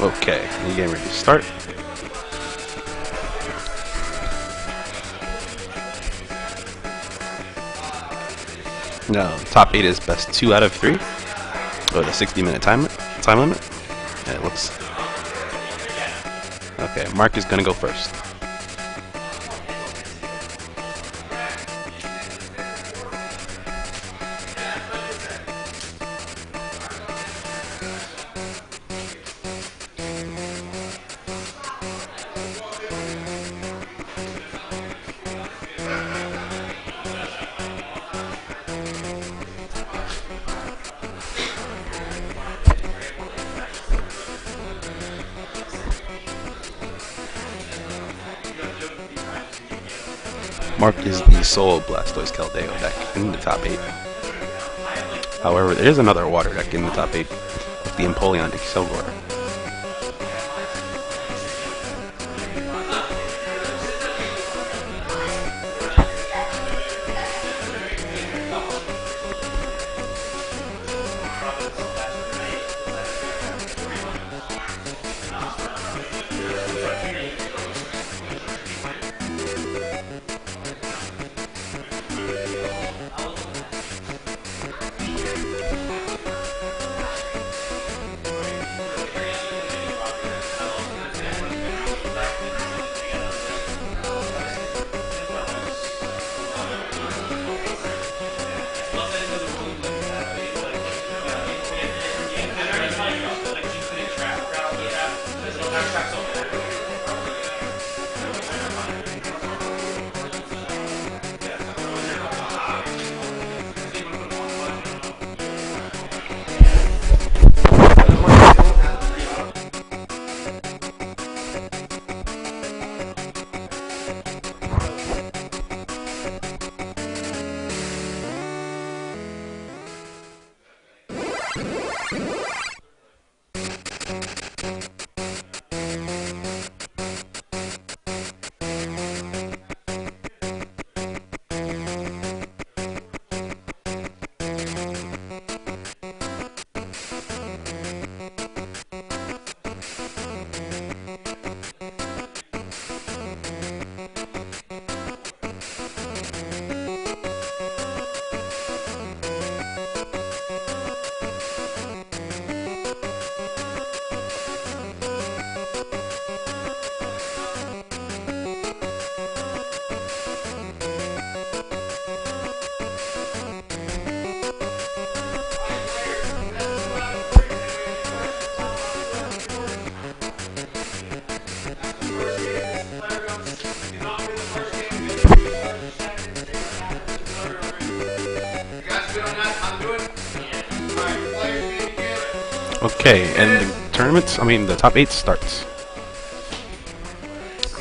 Okay, new game ready to start. No, top 8 is best 2 out of 3. With a 60-minute time limit. And it looks... Okay, Mark is gonna go first. Mark is the sole Blastoise Keldeo deck in the top 8. However, there is another water deck in the top 8 with the Empoleon Excelgor. Okay, and the top 8 starts.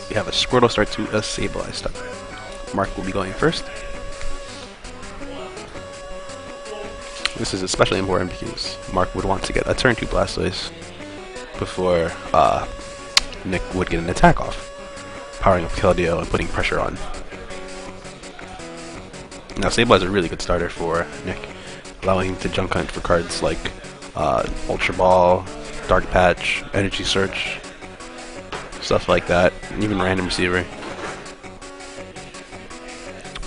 We have a Squirtle start to a Sableye start. Mark will be going first. This is especially important because Mark would want to get a turn 2 Blastoise before Nick would get an attack off, powering up Keldeo and putting pressure on. Now Sableye is a really good starter for Nick, allowing him to junk hunt for cards like Ultra Ball, Dark Patch, Energy Search, stuff like that, and even Random Receiver.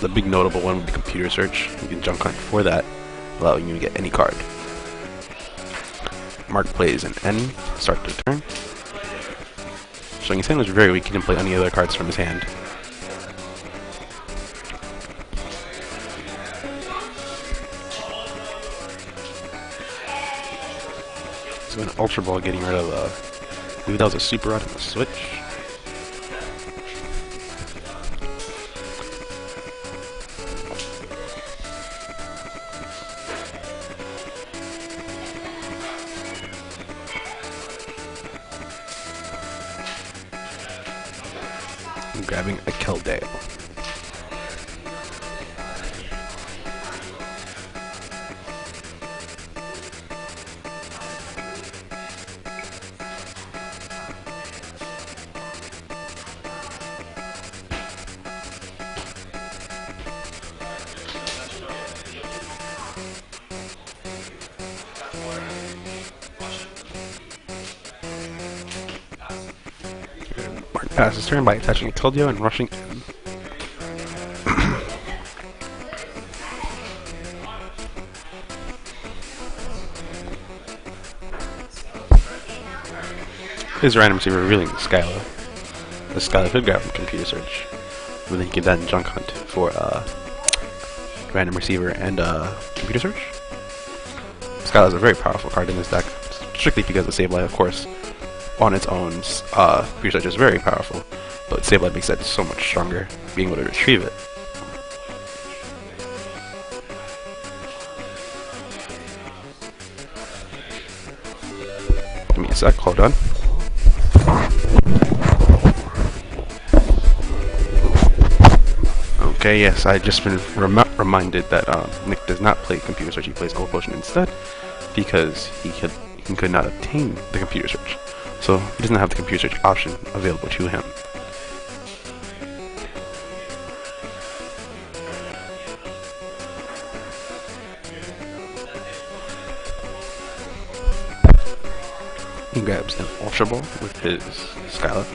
The big notable one would be Computer Search. You can junk hunt for that, allowing you to get any card. Mark plays an N, start the turn. Showing his hand was very weak, he didn't play any other cards from his hand. So an Ultra Ball getting rid of I believe that was a Super Rod and a Switch. I'm grabbing a Keldeo. Passes his turn by attaching a Keldeo and rushing in. His random receiver revealing Skyla. The Skyla could grab from Computer Search, but then he could then Junk Hunt for random receiver and Computer Search. Skyla is a very powerful card in this deck, strictly because of Sableye, of course. On its own, Computer Search is very powerful, but Sableye makes that so much stronger, being able to retrieve it. Give me a sec, hold on. Okay, yes, I just been reminded that Nick does not play Computer Search, he plays Gold Potion instead, because he could not obtain the Computer Search. So he doesn't have the Computer Search option available to him. He grabs an Ultra Ball with his Skyla.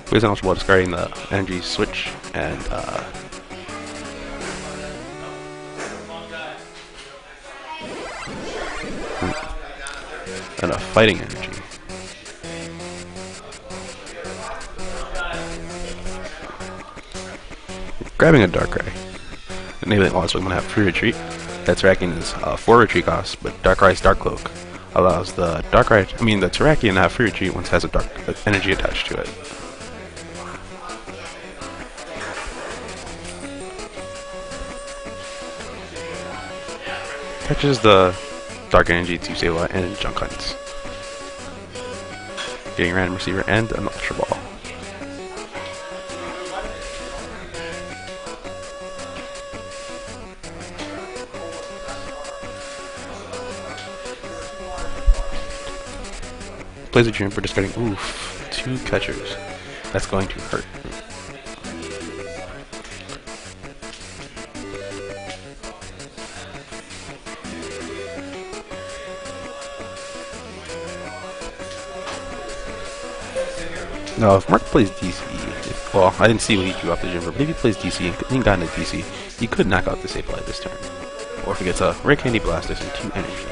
Plays an Ultra Ball, discarding the energy switch and a fighting energy. Grabbing a Darkrai. Enabling all, so I'm going to have free retreat. That Terrakion is 4 retreat costs, but Darkrai's Dark Cloak allows the the Terrakion to have free retreat once it has a dark energy attached to it. Catches the Dark Energy to Sableye and Junk Hunts. Getting a random receiver and an Ultra Ball. Plays a Juniper, discarding 2 catchers. That's going to hurt. No, if Mark plays DC, well, I didn't see what he drew off the Juniper, but if he plays DC and got into DC, he could knock out the Sableye this turn. Or if he gets a Rare Candy Blastus and 2 energy.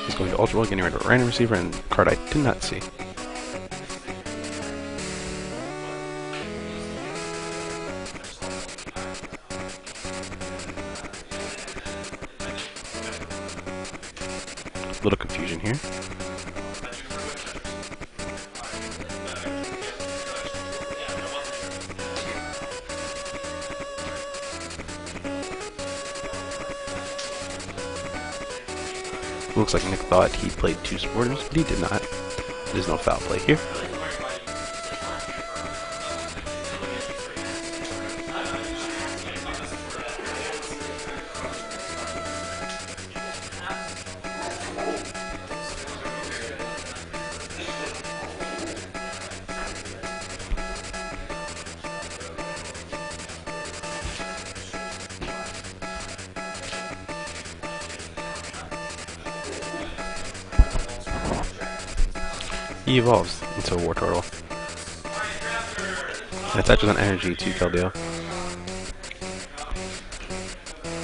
He's going to Ultra Ball, getting rid of a random receiver and a card I did not see. Little confusion here. Looks like Nick thought he played 2 supporters, but he did not. There's no foul play here. He evolves into a War Turtle. And attaches an energy to Keldeo.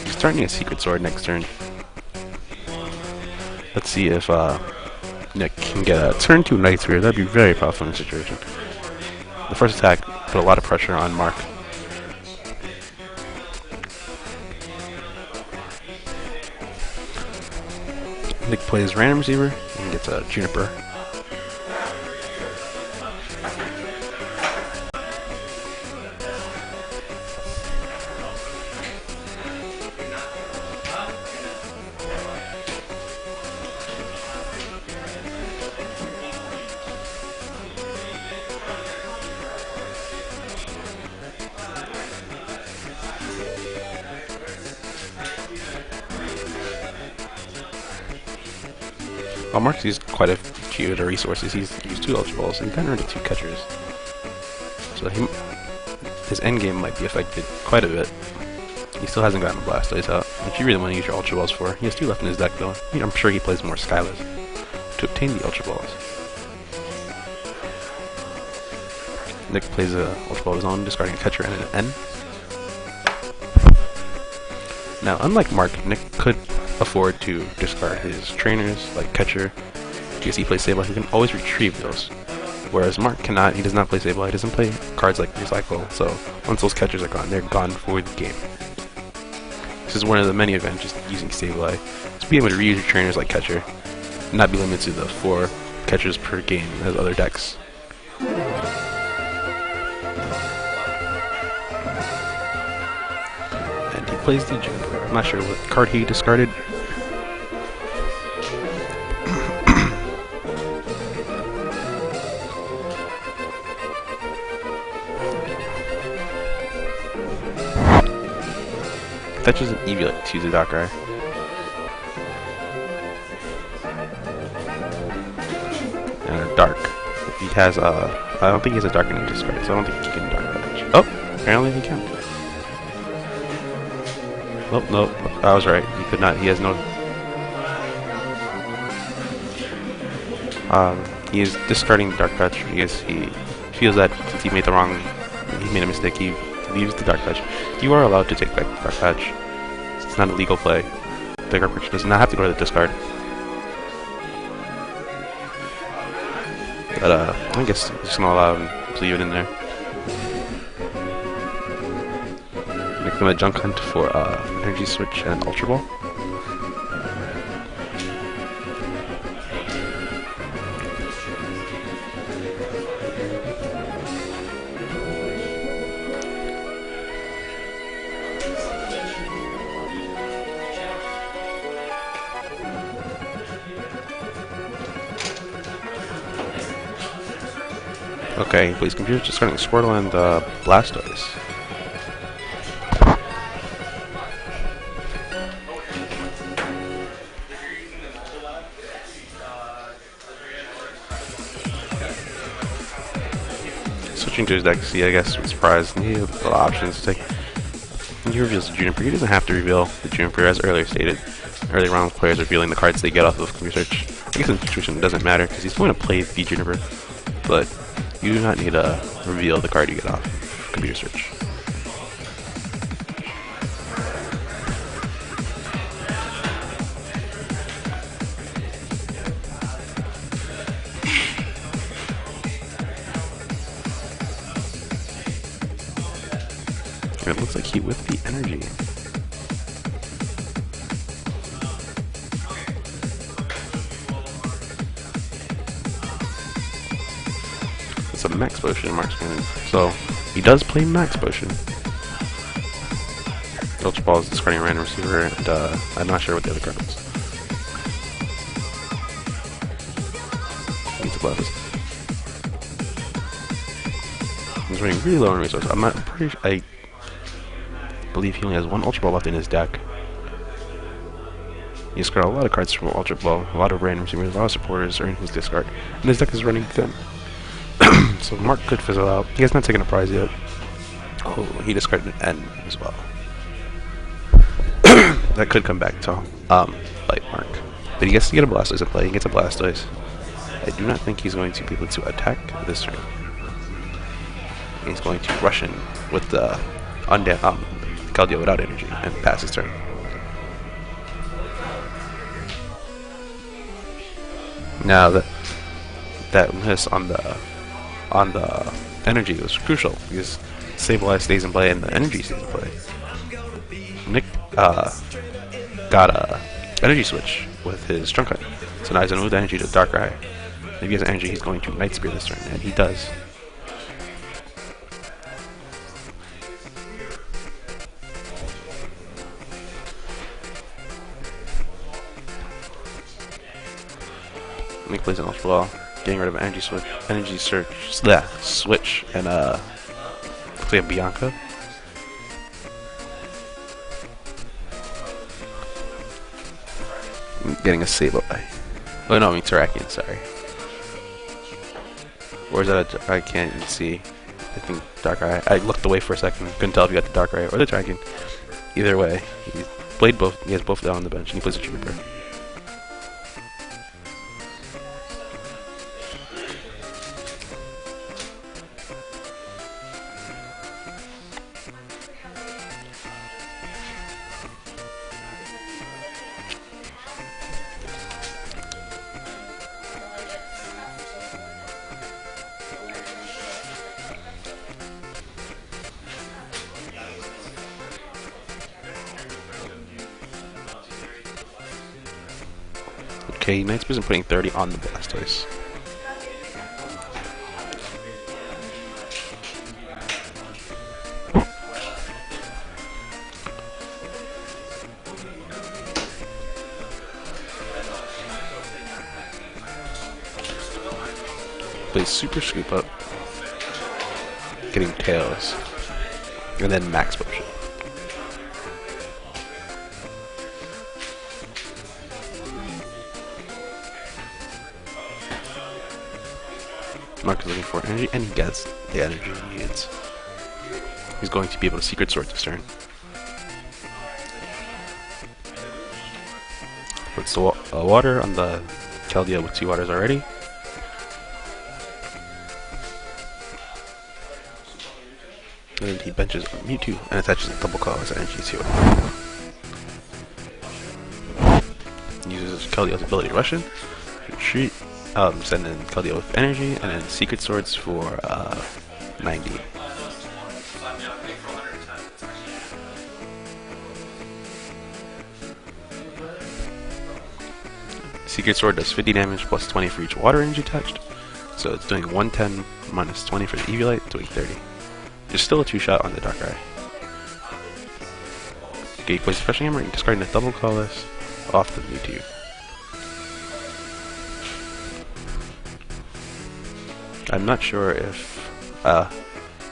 He's starting a Secret Sword next turn. Let's see if Nick can get a turn 2 Night Spear. That'd be very powerful in this situation. The first attack put a lot of pressure on Mark. Nick plays Random Receiver and gets a Juniper. While Mark's used quite a few of the resources, he's used 2 Ultra Balls and turned into 2 catchers. So his endgame might be affected quite a bit. He still hasn't gotten a Blastoise out, which you really want to use your Ultra Balls for. He has 2 left in his deck though. I'm sure he plays more Skylas to obtain the Ultra Balls. Nick plays a Ultra Ball of his own, discarding a catcher and an N. Now, unlike Mark, Nick could afford to discard his trainers, like catcher, because he plays Sableye, he can always retrieve those. Whereas Mark cannot, he does not play Sableye, he doesn't play cards like Recycle, so once those catchers are gone, they're gone for the game. This is one of the many advantages of using Sableye, is being able to reuse your trainers like catcher, and not be limited to the 4 catchers per game as other decks. Plays the Juniper. I'm not sure what card he discarded. Fetches an Eevee to the Darkrai. And a Dark. He has I don't think he has a Dark in his discard, so I don't think he can Dark Fetch. Oh! Apparently he can. Nope, nope, I was right. He could not. He has no. He is discarding the Dark Patch because he feels that since he made a mistake, he leaves the Dark Patch. You are allowed to take back the Dark Patch. It's not a legal play. The Dark Patch does not have to go to the discard. But I guess I'm just gonna allow him to leave it in there. Make them a junk hunt for Energy Switch and Ultra Ball. Okay, please computer just running Squirtle and Blastoise. Switching to his deck, see, I guess, was surprised. He has a lot of options to take. He reveals the Juniper. He doesn't have to reveal the Juniper, as earlier stated. Earlier on, players are revealing the cards they get off of computer search. I guess in this situation it doesn't matter, because he's going to play the Juniper, but you do not need to reveal the card you get off computer search. It looks like he whipped the energy. It's a Max Potion, Mark's going. So he does play Max Potion. Ultra Ball is discarding a random receiver, and I'm not sure what the other card was. Needs a Gladys. He's running really low on resources. I'm not pretty sure. I believe he only has 1 Ultra Ball left in his deck. He discarded a lot of cards from Ultra Ball, a lot of random receivers, a lot of supporters are in his discard, and his deck is running thin. So Mark could fizzle out. He has not taken a prize yet. Oh, he discarded an N as well. That could come back to bite Mark. But he gets to get a Blastoise in play. He gets a Blastoise. I do not think he's going to be able to attack this turn. He's going to rush in with the Keldeo without energy and pass his turn. Now that miss on the energy was crucial because Sableye stays in play and the energy stays in play. Nick got a energy switch with his Trunk Hunt, so now he's gonna move the energy to Darkrai. If he has energy, he's going to Night Spear this turn, and he does. Nick plays an Ultra Ball, getting rid of Energy Switch, Switch, and play a Bianca. Getting a Sableye. Oh no, I mean Terrakion, sorry. Or is that a... I can't even see. I think Darkrai. I looked away for a second. Couldn't tell if you got the Darkrai or the Terrakion. Either way, he's played both. He has both down on the bench, and he plays a Trooper. Okay, Knightspears is putting 30 on the Blastoise. Plays Super Scoop Up, getting Tails, and then Max Potion. Mark is looking for energy, and he gets the energy he needs. He's going to be able to Secret Sword this turn. Puts the water on the Keldeo with 2 waters already. And then he benches Mewtwo and attaches a double claw as energy to it. Uses Keldeo's ability to rush in, retreat, send in Keldeo with energy, and then Secret Swords for 90. Secret Sword does 50 damage plus 20 for each water energy touched, so it's doing 110 minus 20 for the Eviolite, doing 30. There's still a 2-shot on the Darkrai. Okay, he plays a Fetching Hammer, discarding a double colorless off the Mewtwo. I'm not sure if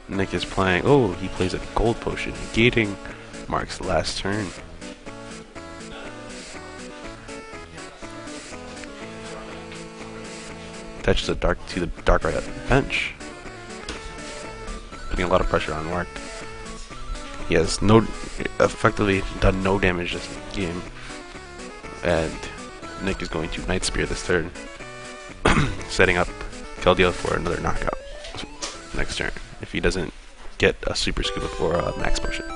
Nick is playing. Oh, he plays a Gold Potion, negating Mark's last turn. Attaches to the Darkrai at the bench, putting a lot of pressure on Mark. He has effectively done no damage this game, and Nick is going to Night Spear this turn, setting up Keldeo for another knockout next turn if he doesn't get a Super Scoop Up or a Max Potion.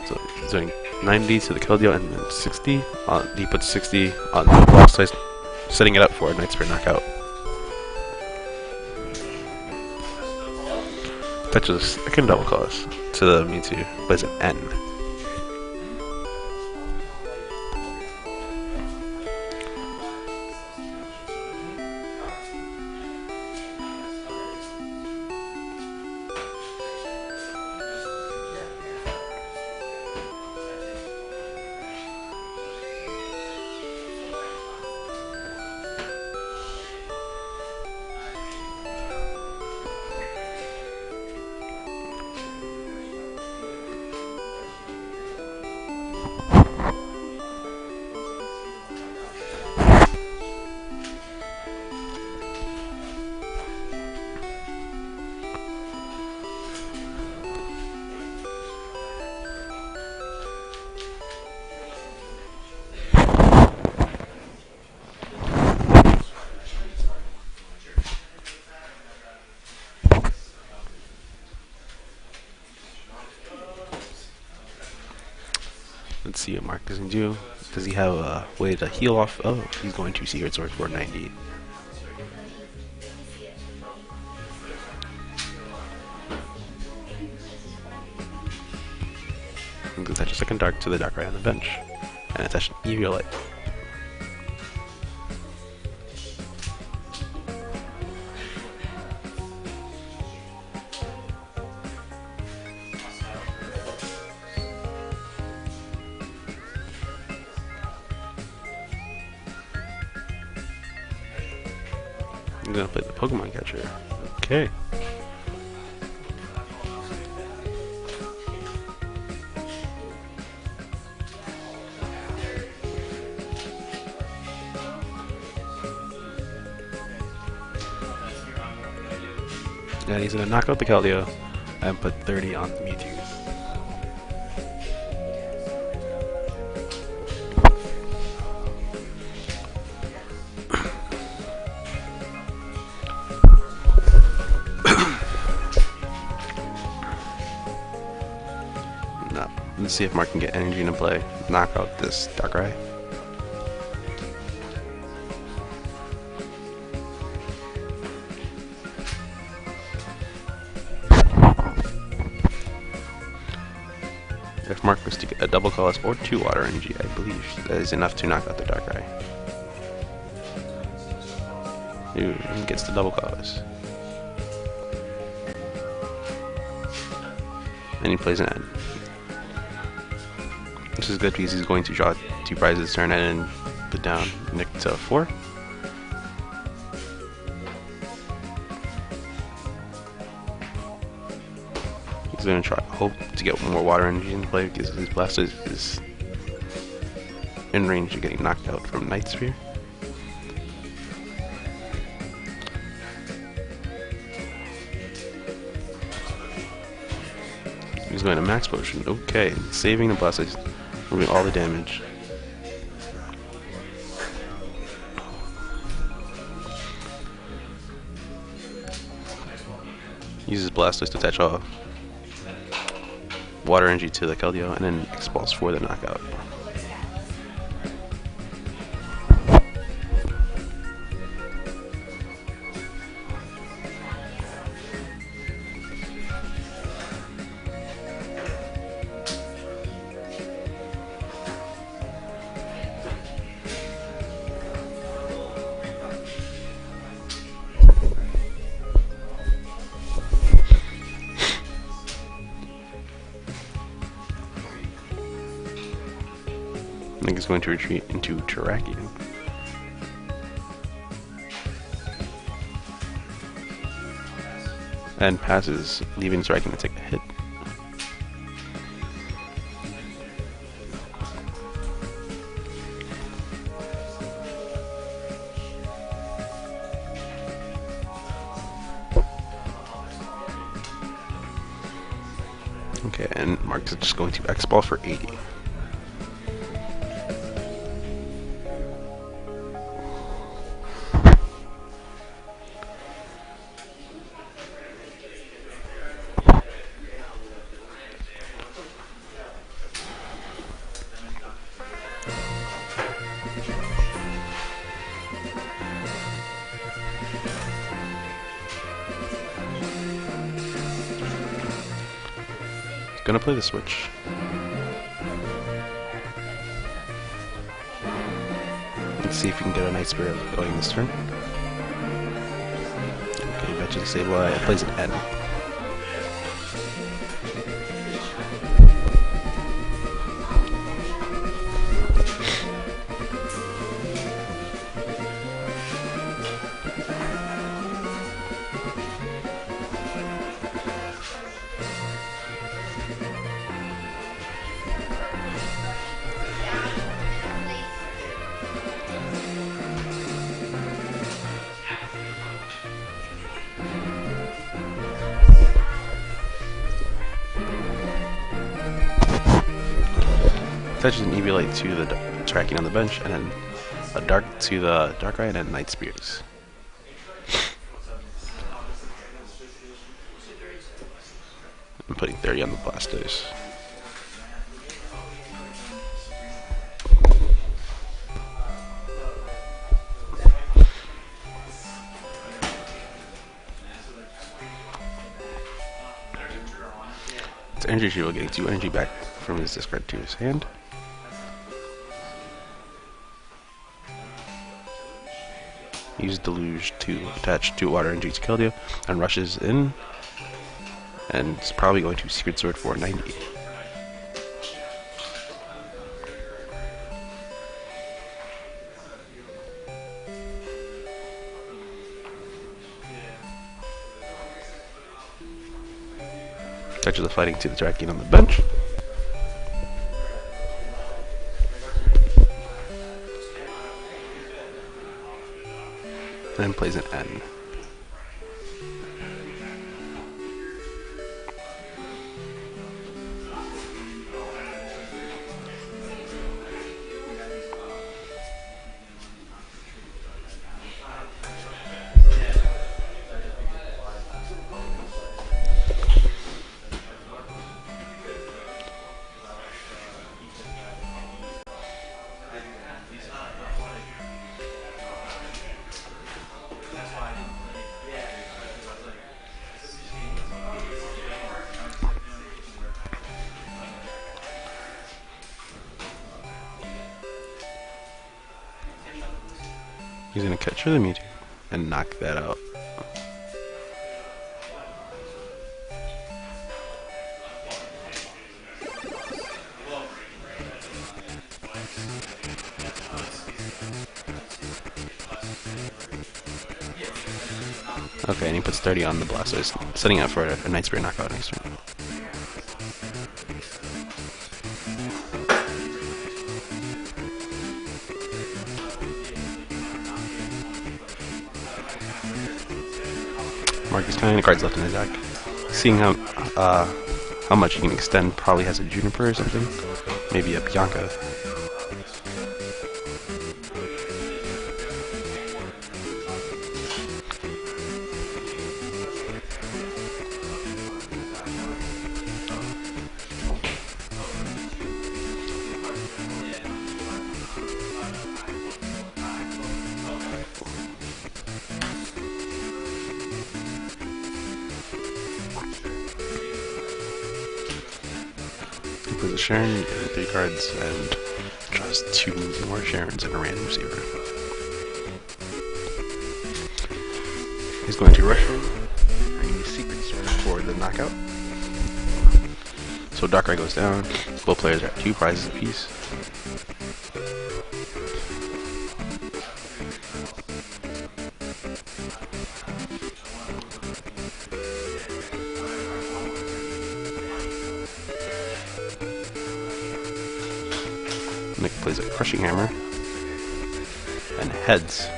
So he's doing 90 to the Keldeo and then 60. He puts 60 on the Blastoise, setting it up for a Night Spear knockout. Touches a second double claws to the Mewtwo, plays an N. Let's see what Mark doesn't do. Does he have a way to heal off? Oh, he's going to Secret Sword for 90. Attach a second Dark to the Darkrai on the bench, and attach an Eviolite. I'm gonna play the Pokemon catcher. Okay. And he's going to knock out the Keldeo and put 30 on the Mewtwo. No. Let's see if Mark can get energy into play. Knock out this Darkrai. If Mark was to get a double colorless or 2 water energy, I believe that is enough to knock out the Darkrai. Ooh, he gets the double colorless. And he plays an N. This is good because he's going to draw 2 prizes, turn N, and put down Nick to 4. He's going to hope to get more water energy into play because his Blastoise is in range of getting knocked out from Night Sphere. He's going to Max Potion. Okay, saving the Blastoise, removing all the damage. Uses Blastoise to attach all water energy to the Keldeo and then expulse for the knockout. I think he's going to retreat into Terrakion. And passes, leaving Terrakion to take a hit. Okay, and Mark's just going to X-Ball for 80. Gonna play the switch. Let's see if we can get a Night Spirit going this turn. Okay, betcha the Sableye plays an N. Touches an Eviolite to the Terrakion on the bench, and then a Dark to the Darkrai, and then Night Spears. I'm putting 30 on the Blastoise. It's Energy Shield, getting 2 energy back from his discard to his hand. Use Deluge to attach 2 water energy to Keldeo and rushes in, and it's probably going to Secret Sword for 90. Touches the fighting to the Terrakion on the bench. And plays an N. He's gonna catch the Mewtwo and knock that out. Okay, and he puts 30 on the Blastoise, setting up for a Night Spirit knockout next turn. Mark is counting the cards left in his deck. Seeing how much he can extend, probably has a Juniper or something. Maybe a Bianca. He plays a Sharon, 3 cards, and draws 2 more Sharons and a random receiver. He's going to rush him, and use Secret Sword for the knockout. So Darkrai goes down, both players are at 2 prizes apiece. Nick plays a Crushing Hammer and heads.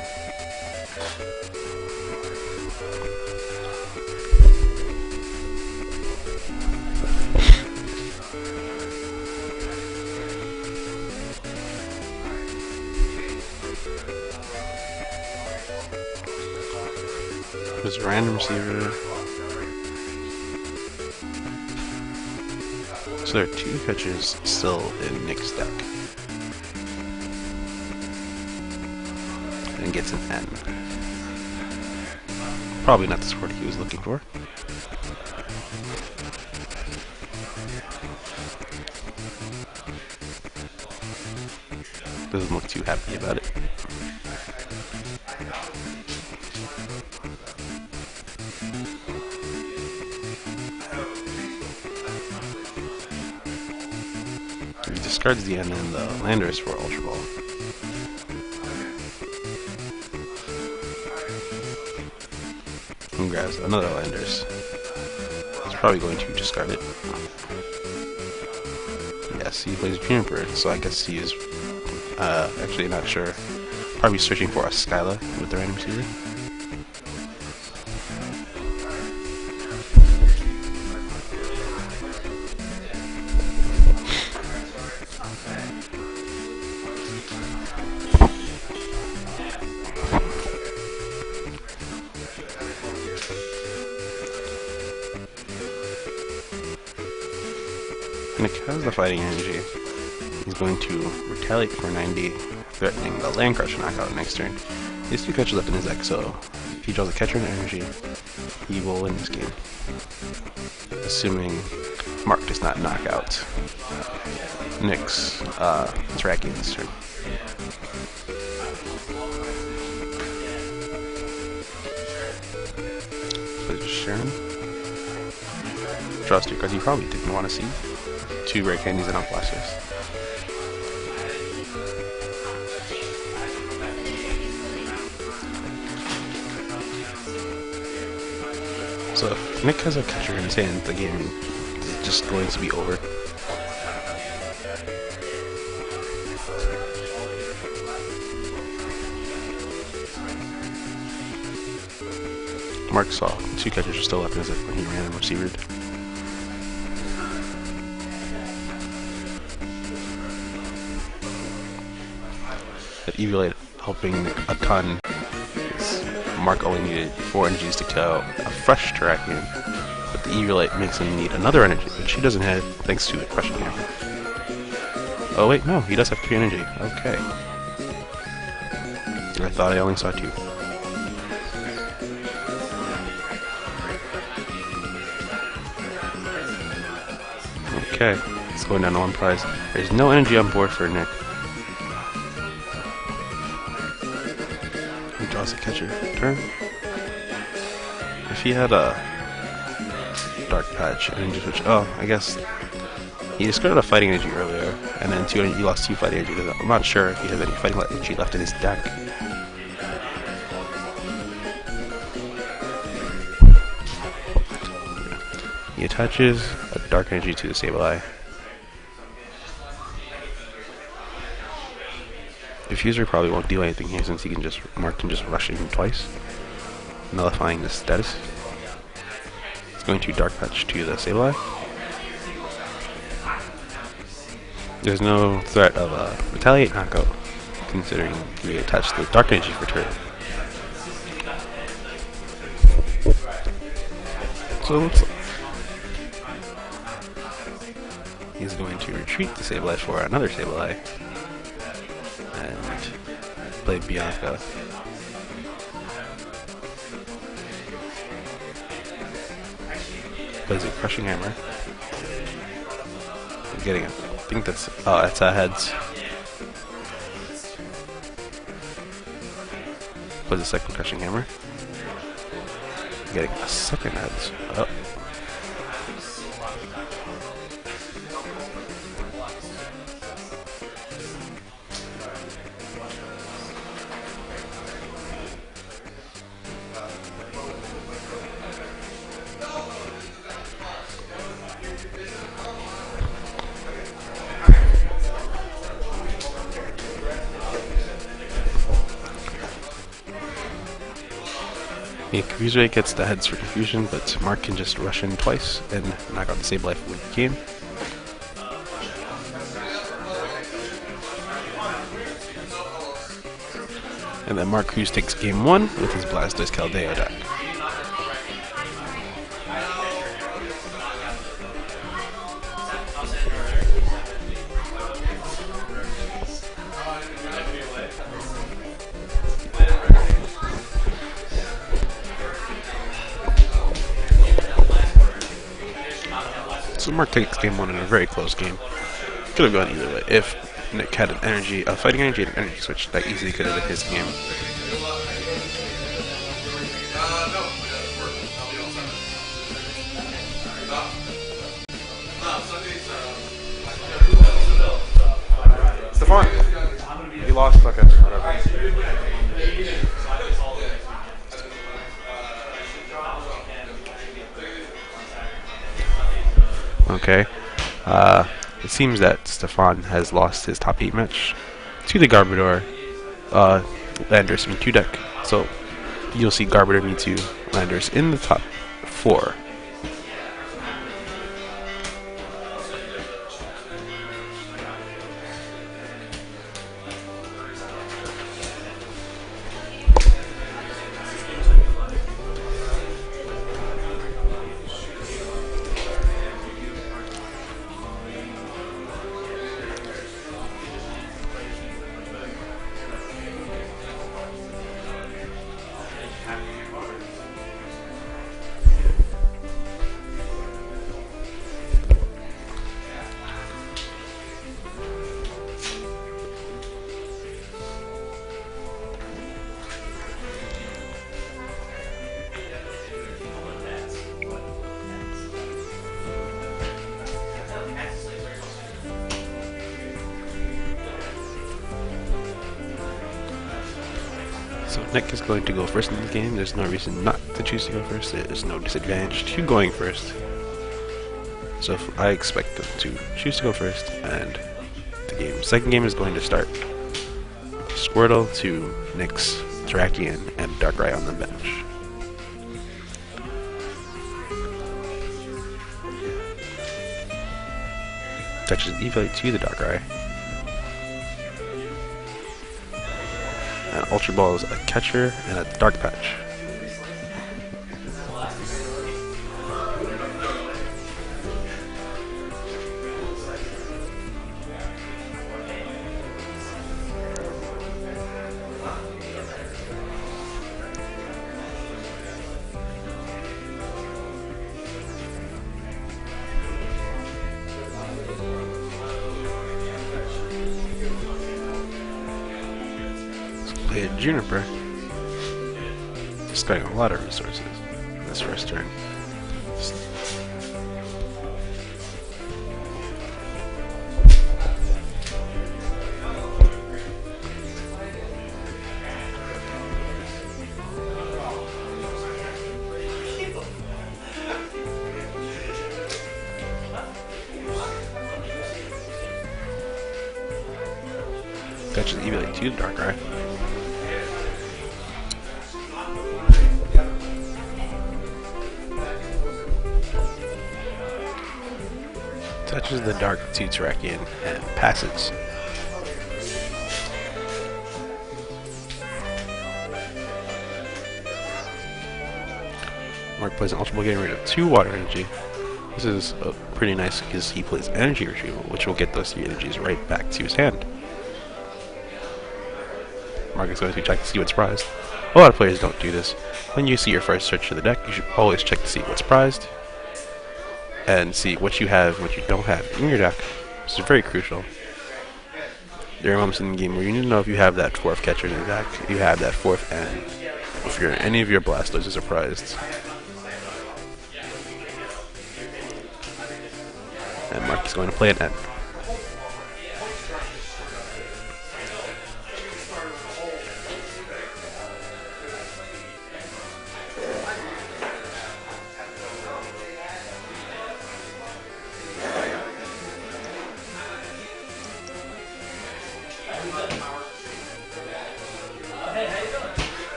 There's a random receiver. So there are 2 catches still in Nick's deck. And gets an N. Probably not the score he was looking for. Doesn't look too happy about it. He discards the N and the Landers for Ultra Ball. And grabs another Landers. He's probably going to discard it. Yes, he plays Juniper, so I guess he is actually not sure. Probably searching for a Skyla with the random receiver. Nick has the Fighting Energy. He's going to retaliate for 90, threatening the Land Crush knockout next turn. He has 2 catches left in his deck, so if he draws a catcher and energy, he will win this game. Assuming Mark does not knock out Nick's Terrakion this turn. Plays Sharon. Draws 2 cards you probably didn't want to see. 2 rare candies and Blastoise. So if Nick has a catcher in his hand, the game is just going to be over. Mark saw 2 catchers are still left in his deck when he ran and receivered. That Eviolite helping a ton. Mark only needed 4 energies to kill a fresh Terrakion, but the Eviolite makes him need another energy, which he doesn't have thanks to the Crushing Hammer. Oh wait, no, he does have 3 energy. Okay. I thought I only saw 2. Okay, it's going down to 1 prize. There's no energy on board for Nick. as a catcher turn. If he had a Dark Patch Energy Switch, oh, I guess he discarded a Fighting Energy earlier, and then he lost 2 Fighting Energy. I'm not sure if he has any Fighting Energy left in his deck. He attaches a Dark Energy to the Sableye. Diffuser probably won't do anything here since Mark can just rush in twice, nullifying the status. It's going to Dark Patch to the Sableye. There's no threat of a Retaliate knockout, considering he attached the Dark Energy for turn. So it looks like he's going to retreat the Sableye for another Sableye and play Bianca. Plays a Crushing Hammer. I'm getting it. I think that's a heads. Plays a second Crushing Hammer. I'm getting a second heads. Oh. Yeah, Cruz gets the heads for confusion, but Mark can just rush in twice and knock out the Sableye for the game. And then Mark Cruz takes game 1 with his Blastoise Caldeo deck. So Mark takes game 1 in a very close game. Could have gone either way. If Nick had a Fighting Energy and an Energy Switch, that easily could have been his game. Stefan! He lost, okay, whatever. Okay. It seems that Stefan has lost his top 8 match to the Garbodor Landorus Mewtwo deck. So you'll see Garbodor Mewtwo Landorus in the top 4. So Nick is going to go first in the game. There's no reason not to choose to go first. There's no disadvantage to going first. So I expect them to choose to go first, and the second game is going to start. Squirtle to Nick's Terrakion and Darkrai on the bench. Touches Eviolite to the Darkrai. And Ultra Ball is a catcher and a Dark Patch. Play a Juniper. discarding a lot of resources in this first turn. Touches Eviolite 2 Darkrai. Touches the Dark 2 Terrakion and passes. Mark plays an Ultra Ball, getting rid of 2 Water Energy. This is pretty nice because he plays Energy Retrieval, which will get those 3 energies right back to his hand. Mark is going to check to see what's prized. A lot of players don't do this. When you see your first search of the deck, you should always check to see what's prized and see what you have and what you don't have in your deck. This is very crucial. There are moments in the game where you need to know if you have that 4th catcher in your deck, you have that 4th N, if any of your Blastoises are prized. And Mark is going to play an N.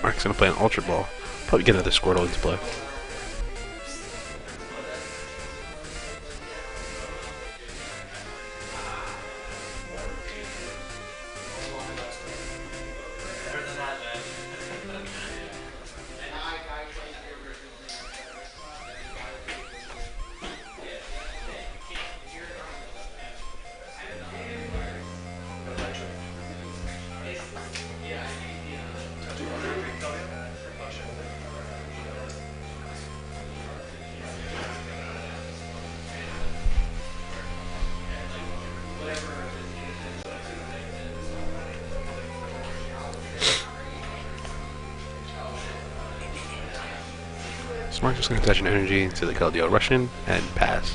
Mark's gonna play an Ultra Ball. Probably get another Squirtle into play. Mark's just going to attach an energy to the Keldeo Russian and pass.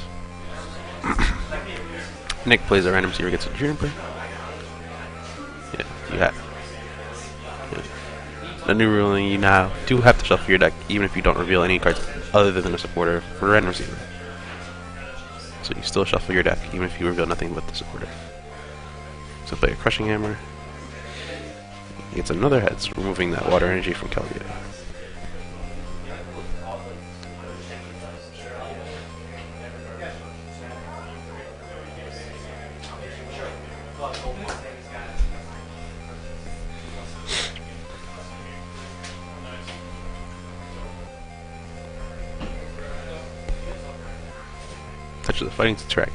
Nick plays a random receiver, gets a Juniper. Yeah, you have. Yeah. The new ruling, you now do have to shuffle your deck even if you don't reveal any cards other than a supporter for a random receiver. So you still shuffle your deck even if you reveal nothing but the supporter. So play a Crushing Hammer. He gets another Heads, removing that water energy from Keldeo. Touch of the Fighting Track.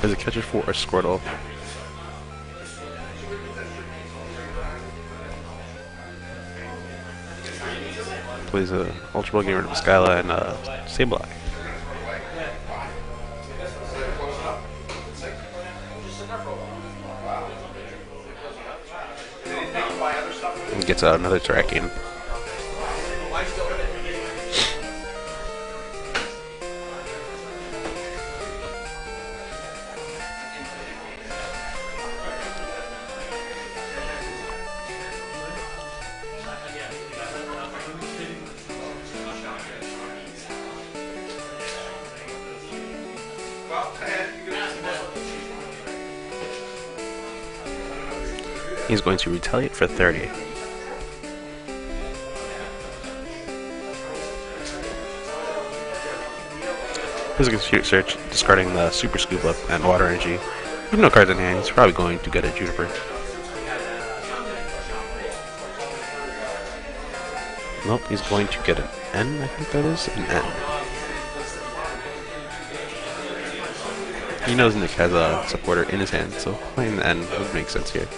There's a catcher for a Squirtle. Plays a Ultra Ball, getting rid of a Skyla and a Sableye. And gets out another Terrakion. He's going to retaliate for 30. Physical Search, discarding the Super Scoop Up and Water Energy. With no cards in hand, he's probably going to get a Juniper. Nope, he's going to get an N, I think that is, an N. He knows Nick has a supporter in his hand, so playing the N would make sense here.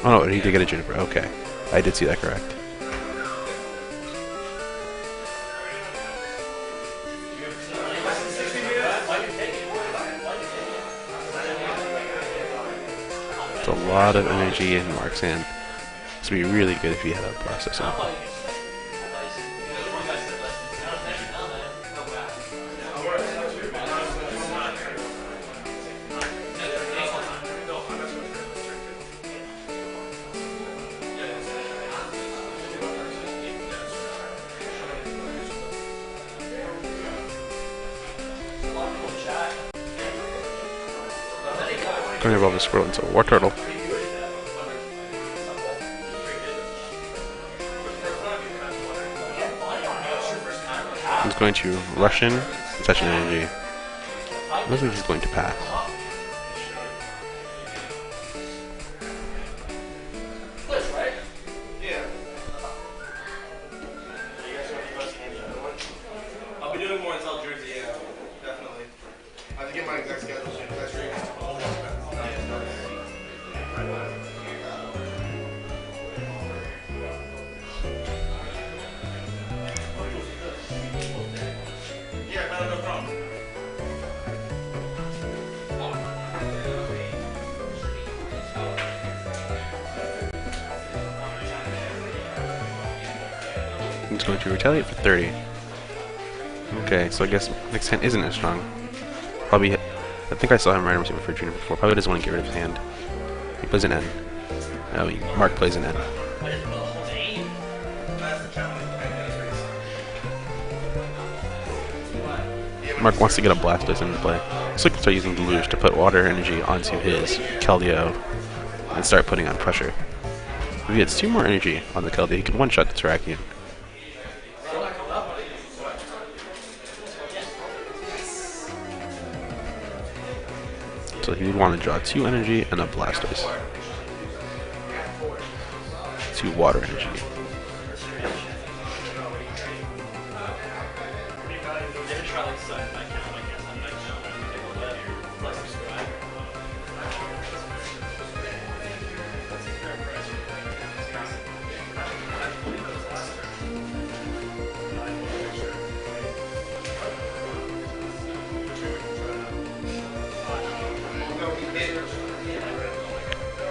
Oh no, he did get a Juniper, okay. I did see that correct. It's a lot of energy in Mark's hand. This would be really good if he had a Blastoise in it. Going to evolve the Squirtle into a War Turtle. He's going to rush in, touch an energy. Looks like he's going to pass. I'll be doing more until Jersey, yeah, definitely. I have to get my exact schedule soon. That's right. Yeah, no problem. He's going to retaliate for 30. Okay, so I guess next hand isn't as strong. Probably, I think I saw him random receiver for Juniper before. Probably doesn't want to get rid of his hand. He plays an N. Oh, Mark plays an N. Mark wants to get a Blastoise into play. Looks like he'll start using Deluge to put water energy onto his Keldeo and start putting on pressure. If he gets 2 more energy on the Keldeo, he can one-shot the Terrakion. So he would want to draw 2 energy and a Blastoise. 2 water energy.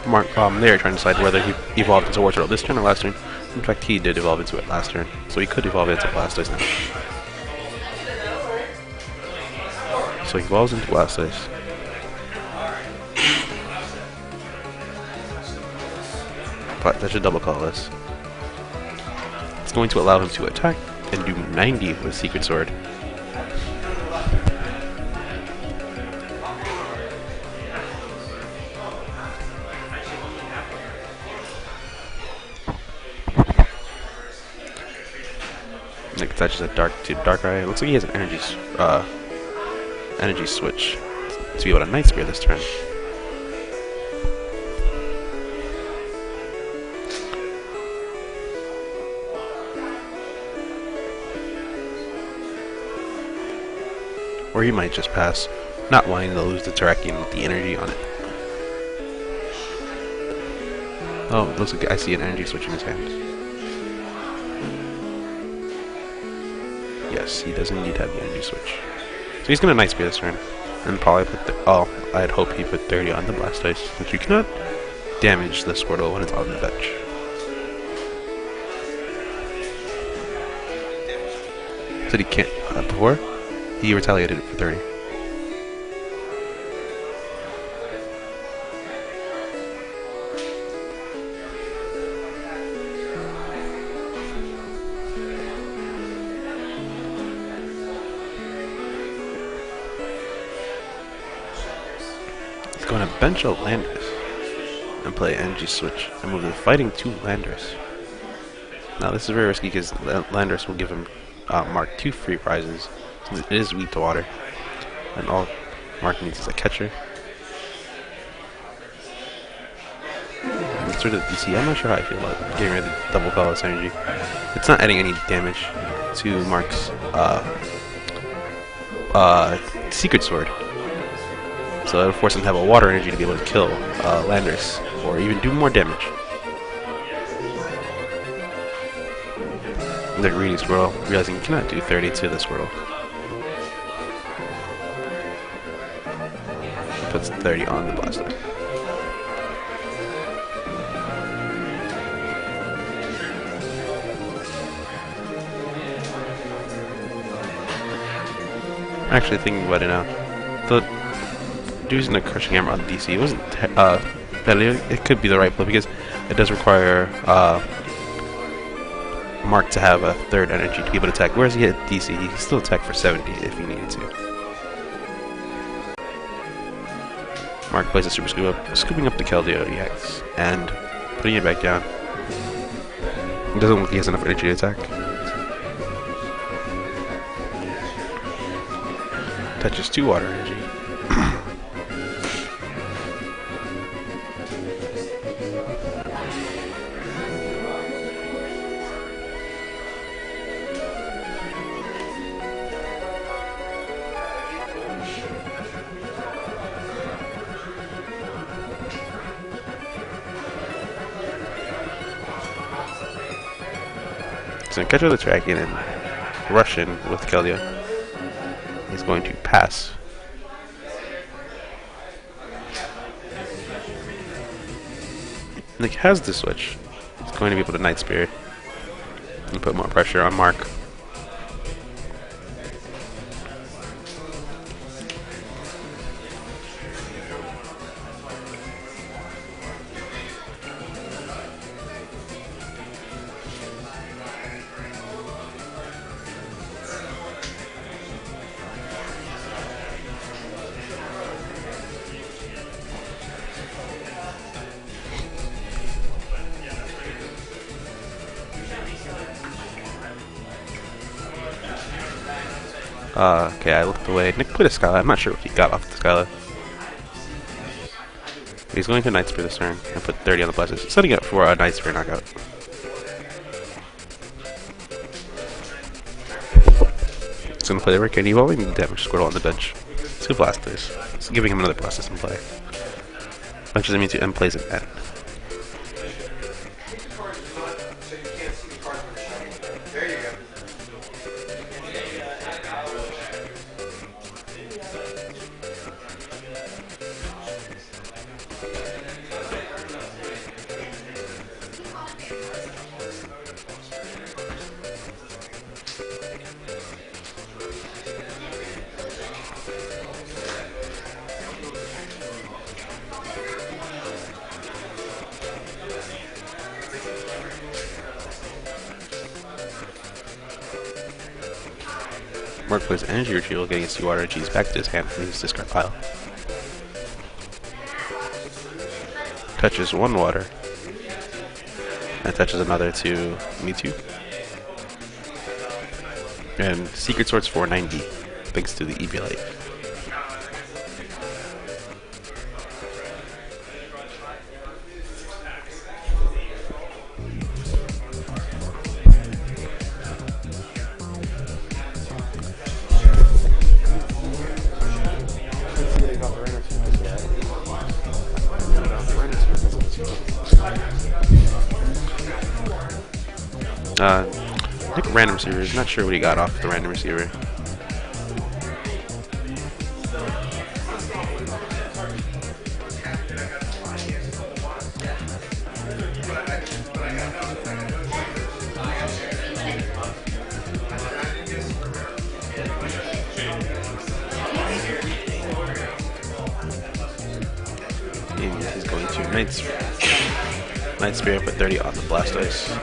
Mark, they are trying to decide whether he evolved into War Turtle this turn or last turn. In fact, he did evolve into it last turn, so he could evolve into Blastoise now. So he evolves into Blastoise. But that should double colorless. It's going to allow him to attack and do 90 with Secret Sword. Nick attaches a Darkrai. It looks like he has an energy switch to be able to Night Spear this turn. Or he might just pass, not wanting to lose the Terrakion with the energy on it. Oh, it looks like I see an energy switch in his hand. Yes, he does indeed have the energy switch. So he's going to Night Spear this turn. And probably put I'd hope he put 30 on the Blastoise, since you cannot damage the Squirtle when it's on the bench. Said he can't, before? He retaliated it for 30. Going to bench Landis. and play Energy Switch and move the Fighting to Landorus. Now this is very risky because Landorus will give him Mark 2 free prizes. So it is weak to water. And all Mark needs is a catcher. Sort of DC. I'm not sure how I feel about getting rid of the double colorless energy. It's not adding any damage to Mark's Secret Sword. So it'll force him to have a water energy to be able to kill Landorus or even do more damage. The greedy Squirrel, realizing you cannot do 30 to the Squirrel. Puts 30 on the Blaster. Actually thinking about it now, using a Crushing Hammer on DC, it wasn't it could be the right play because it does require Mark to have a third energy to be able to attack, whereas he hit DC, he can still attack for 70 if he needed to. Mark plays a Super Scoop Up, scooping up the Keldeo EX, and putting it back down. It doesn't look like he has enough energy to attack. Touches 2 water energy. So catch the Dragon and rush in with Keldeo. He's going to pass. Nick has the switch. He's going to be able to Night Spirit and put more pressure on Mark. Okay, I looked away. Nick put a Skylight. I'm not sure what he got off the Skylight. He's going to Night Spirit this turn and put 30 on the Blasters, setting up for a Night Spirit knockout. He's going to play the Rick and evolving the damage Squirtle on the bench. 2 Blasters. So giving him another Blaster in play. Which doesn't mean to end plays an N. Mark plays Energy Retrieval, getting his 2 water energies back to his hand from his discard pile. Touches 1 water. And touches another to Mewtwo. And Secret Sword's 490, thanks to the EB Light. I think random receiver. Is not sure what he got off the random receiver. And he's going to Night Spirit, put 30 on the Blastoise.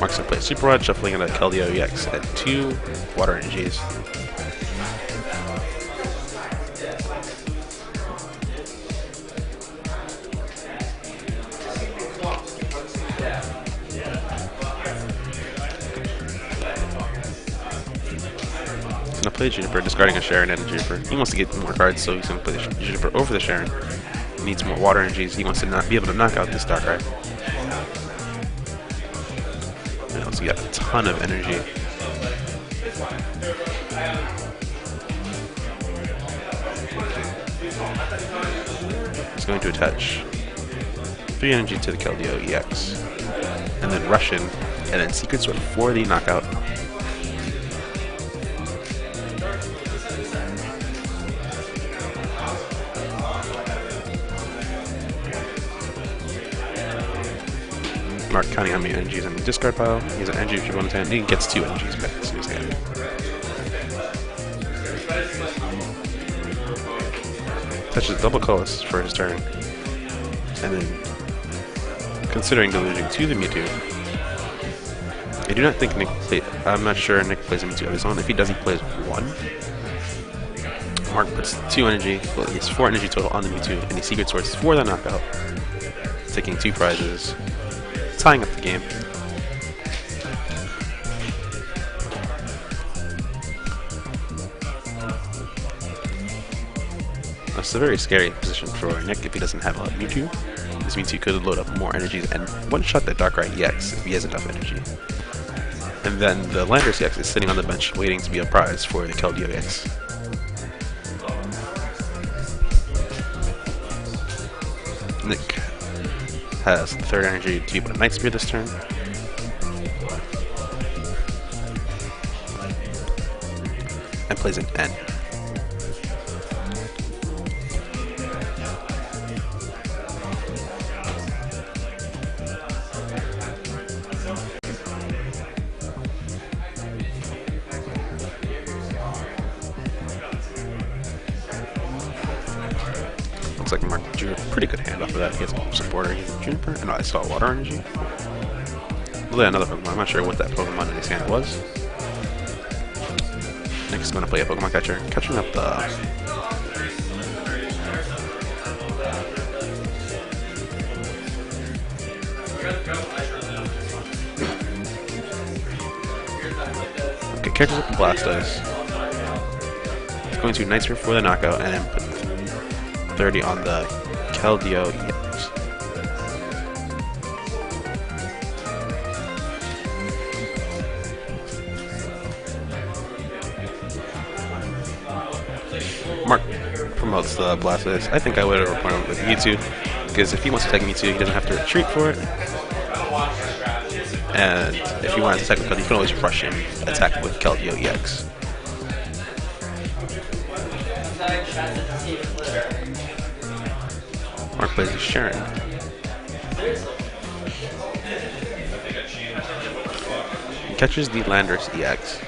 Mark's gonna play Super Rod, shuffling in a Keldeo EX and 2 Water Energies. He's gonna play Juniper, discarding a Sharon and a Juniper. He wants to get more cards, so he's gonna play the Juniper over the Sharon. He needs more Water Energies. He wants to not be able to knock out this Darkrai. So he got a ton of energy. He's going to attach 3 energy to the Keldeo EX, and then rush in, and then Secret Sword for the knockout. Mark counting how many energies in the discard pile. He has an energy if you want to hand, and he gets 2 energies back to his hand. Touches double colors for his turn. And then, considering deluging to the Mewtwo, I do not think Nick I'm not sure Nick plays a Mewtwo of his own. If he does, he plays 1. Mark puts 2 energy, well, he has 4 energy total on the Mewtwo, and he Secret Swords for the knockout, taking 2 prizes, tying up the game. That's a very scary position for Nick if he doesn't have a Mewtwo. This Mewtwo could load up more energies and one-shot that Darkrai EX if he has enough energy. And then the Landorus EX is sitting on the bench waiting to be a prize for the Keldeo EX. Nick has 3rd energy to be able to Night Spear this turn. And plays an N. Looks like Mark drew a pretty good hand off of that. He has a supporter, he has a Juniper, and I saw Water Energy. Really another Pokemon, I'm not sure what that Pokemon in his hand was. Nick's going to play a Pokemon Catcher, catching up the... Okay, catches up the Blastoise. It's going to Night Spear for the knockout, and then put 30 on the Keldeo EX. Mark promotes the Blastoise. I think I would have reported with Mewtwo, because if he wants to attack Mewtwo, he doesn't have to retreat for it. And if he wants to attack with Keldeo, he can always rush in, attack with Keldeo EX. Mark plays a Sharon. He catches the Landorus EX.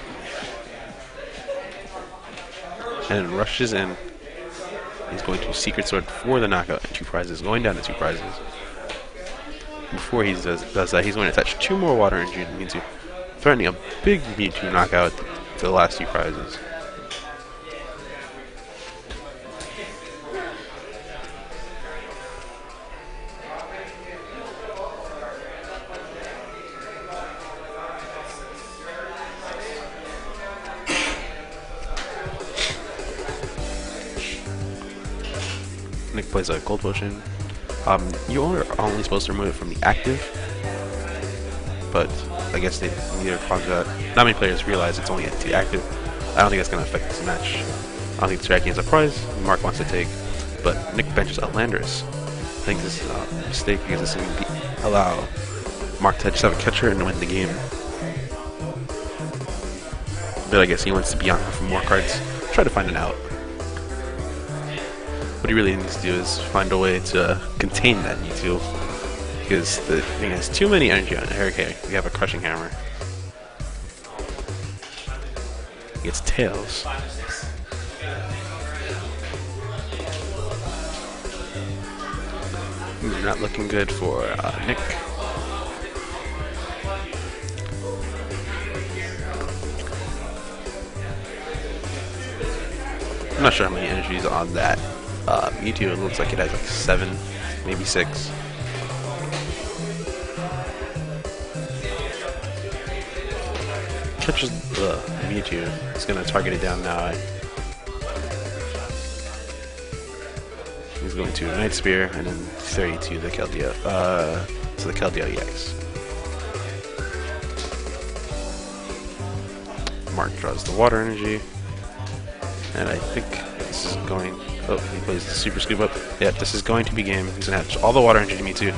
And rushes in. He's going to Secret Sword for the knockout and 2 prizes, going down to 2 prizes. Before he does that, he's going to attach 2 more Water Energy to Mewtwo, threatening a big Mewtwo knockout to the last 2 prizes. Nick plays a Cold Potion. You are only supposed to remove it from the active, but I guess they neither cause that. Not many players realize it's only at the active. I don't think that's going to affect this match. I don't think the tracking is a prize Mark wants to take, but Nick benches out Landorus. I think this is a mistake because this is going to allow Mark to just have a catcher and win the game. But I guess he wants to be on for more cards. Try to find an out. What he really needs to do is find a way to contain that Mewtwo, because the thing has too many energy on it. Okay, we have a Crushing Hammer. He gets Tails. Not looking good for Nick. not sure how many energies on that. Mewtwo, it looks like it has like 7, maybe 6. Catches the Mewtwo. It's gonna target it down now. He's going to Night Spear and then 32 the Keldeo. So the Keldeo EX. Mark draws the water energy. And I think this is going. Oh, he plays the Super Scoop Up. Yeah, this is going to be game. He's gonna have all the water energy to Mewtwo.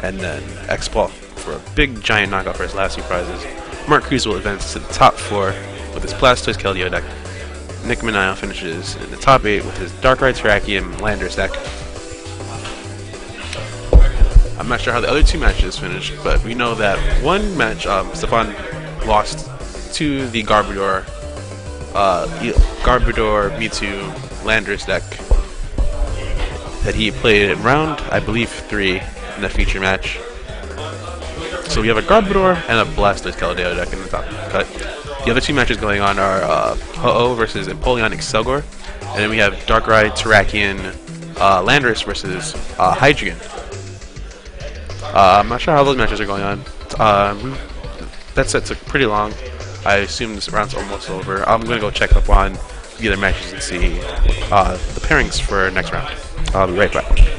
And then X-Ball for a big giant knockout for his last 2 prizes. Mark Cruz will advance to the top 4 with his Blastoise Keldeo deck. Nick Minio finishes in the top 8 with his Darkrai Terrakion Landers deck. I'm not sure how the other 2 matches finished, but we know that one match, Stefan lost to the Garbodor Mewtwo Landers deck that he played in round, I believe, 3 in the feature match. So we have a Garbodor and a Blastoise Keldeo deck in the top cut. The other 2 matches going on are Ho-Oh versus Empoleon Excelgor, and then we have Darkrai Terrakion Landorus versus Hydreigon. I'm not sure how those matches are going on. That set took pretty long. I assume this round's almost over. I'm going to go check up on the other matches and see the pairings for next round. I'll be right back.